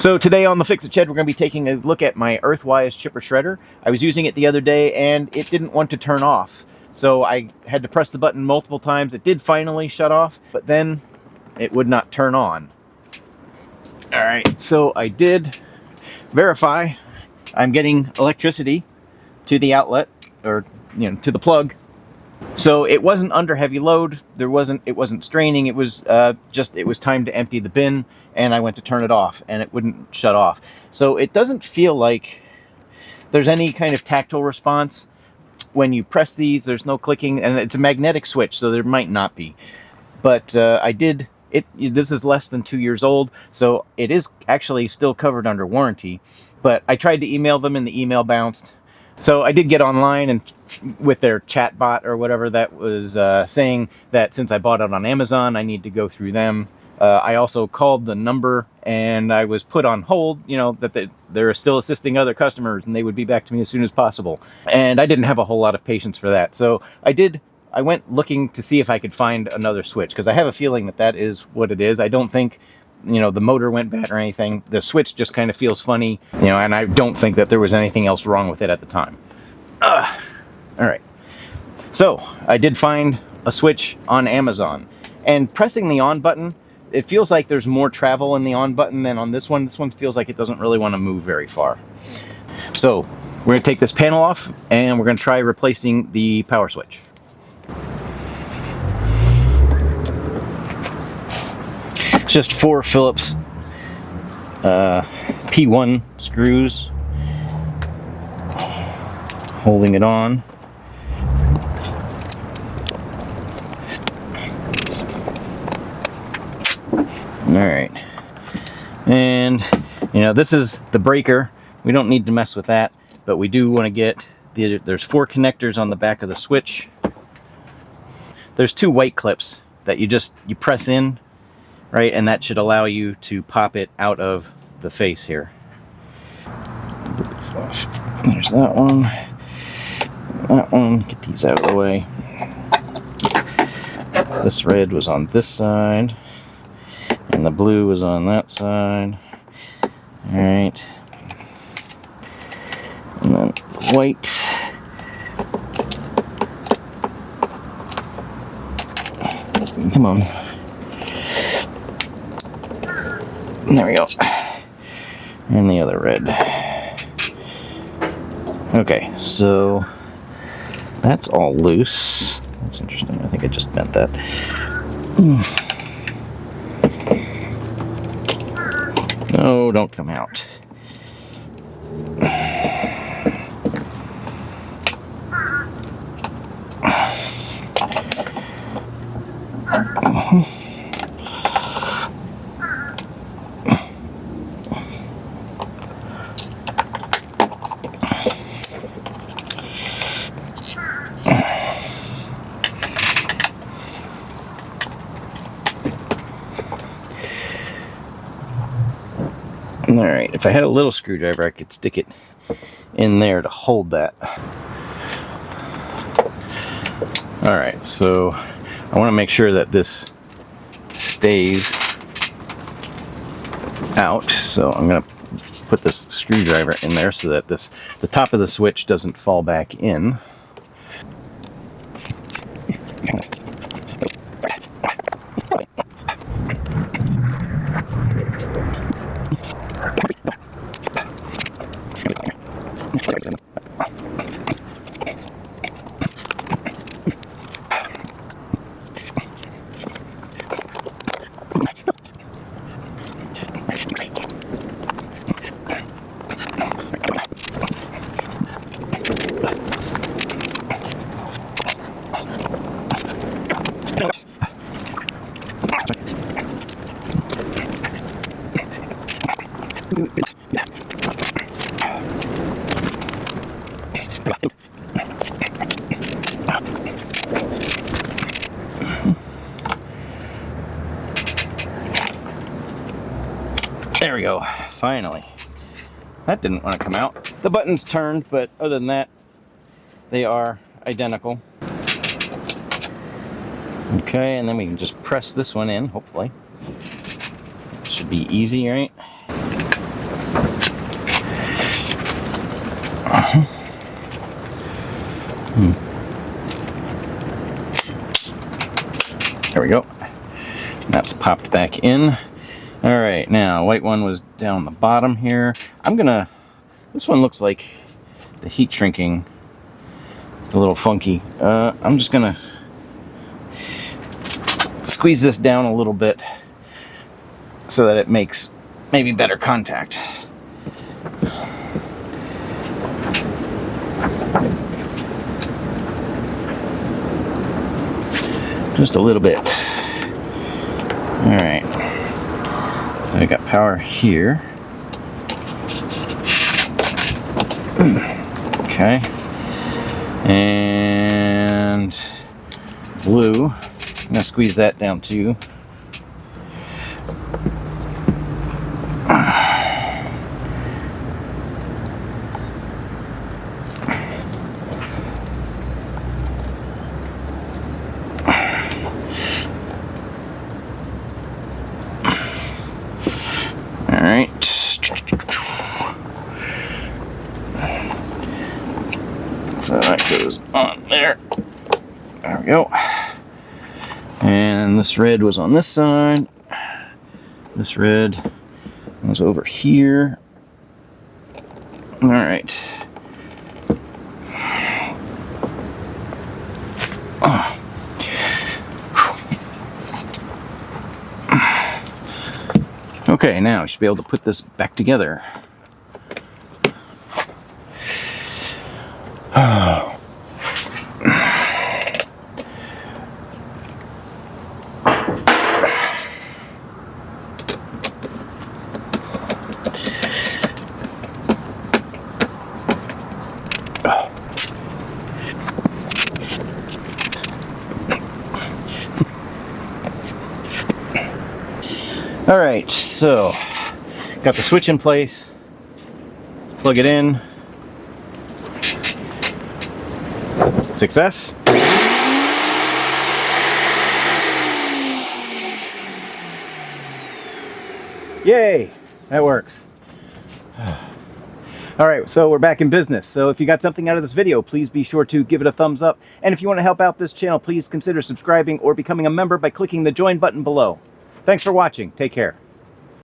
So today on the Fixit Shed, we're going to be taking a look at my Earthwise chipper shredder. I was using it the other day and it didn't want to turn off. So I had to press the button multiple times. It did finally shut off, but then it would not turn on. All right, so I did verify I'm getting electricity to the outlet, or to the plug. So it wasn't under heavy load. It wasn't straining. It was it was time to empty the bin, and I went to turn it off and it wouldn't shut off. So it doesn't feel like there's any kind of tactile response when you press these. There's no clicking, and it's a magnetic switch, so there might not be. But I did it. This is less than 2 years old, so it is actually still covered under warranty. But I tried to email them and the email bounced. So I did get online and with their chat bot or whatever that was saying that since I bought it on Amazon, I need to go through them. I also called the number and I was put on hold, that they're still assisting other customers and they would be back to me as soon as possible. And I didn't have a whole lot of patience for that. So I went looking to see if I could find another switch, because I have a feeling that that is what it is. I don't think the motor went bad or anything. The switch just kind of feels funny, and I don't think that there was anything else wrong with it at the time. All right. So I did find a switch on Amazon, and pressing the on button, it feels like there's more travel in the on button than on this one. This one feels like it doesn't really want to move very far. So we're going to take this panel off and we're going to try replacing the power switch. Just 4 Phillips P1 screws holding it on. All right, and this is the breaker. We don't need to mess with that, but we do want to get there's 4 connectors on the back of the switch. There's 2 white clips that you press in, right, and that should allow you to pop it out of the face here. There's that one. That one. Get these out of the way. This red was on this side, and the blue was on that side. All right. And then the white. Come on. There we go. And the other red. Okay, so that's all loose. That's interesting. I think I just bent that. No, don't come out. Alright, if I had a little screwdriver, I could stick it in there to hold that. Alright, so I want to make sure that this stays out, so I'm going to put this screwdriver in there so that the top of the switch doesn't fall back in. There we go, finally. That didn't want to come out. The button's turned, but other than that, they are identical. Okay, and then we can just press this one in, hopefully. Should be easy, right? There we go. That's popped back in. All right, now white one was down the bottom here. This one looks like the heat shrinking is a little funky. I'm just gonna squeeze this down a little bit so that it makes maybe better contact. Just a little bit. All right. So I got power here. Okay. And blue. I'm gonna squeeze that down too. All right. So that goes on there. There we go. And this red was on this side. This red was over here. All right. Okay, now I should be able to put this back together. All right, so got the switch in place. Let's plug it in. Success. Yay, that works. All right, so we're back in business. So if you got something out of this video, please be sure to give it a thumbs up. And if you want to help out this channel, please consider subscribing or becoming a member by clicking the join button below. Thanks for watching. Take care.